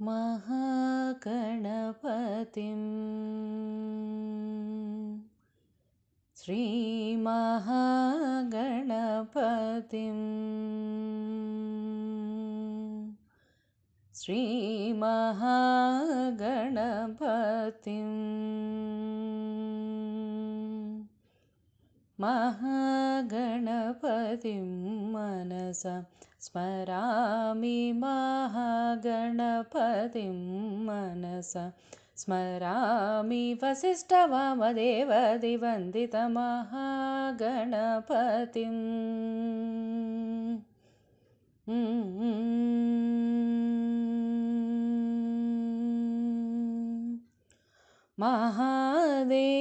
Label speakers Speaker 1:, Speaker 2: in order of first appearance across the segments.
Speaker 1: महागणपतिं श्रीमहागणपतिं श्रीमहागणपतिं महागणपतिं मनसा स्मरामि महागणपतिं मनसा स्मरामि वसिष्ठवामदेवादिवन्दितमहागणपतिम्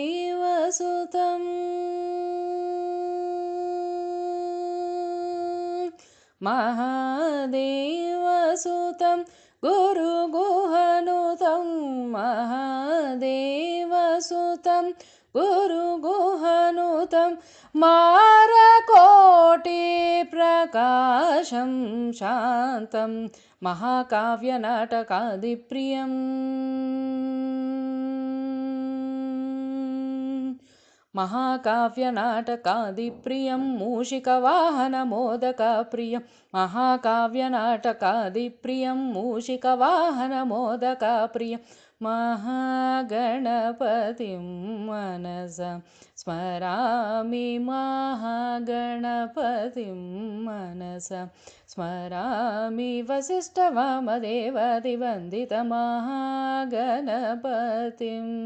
Speaker 1: महादेवसुतं महादेवसुतं गुरुगुहनुतं महादेवसुतं गुरुगुहनुतं मारकोटिप्रकाशं शान्तं महाकाव्यनाटकादिप्रियम् महाकाव्यनाटकादिप्रियं मूषिकवाहनमोदकप्रियं महाकाव्यनाटकादिप्रियं मूषिकवाहनमोदकप्रियं महागणपतिं मनसा स्मरामि महागणपतिं मनसा स्मरामि वसिष्ठवामदेवादिवन्दितमहागणपतिम्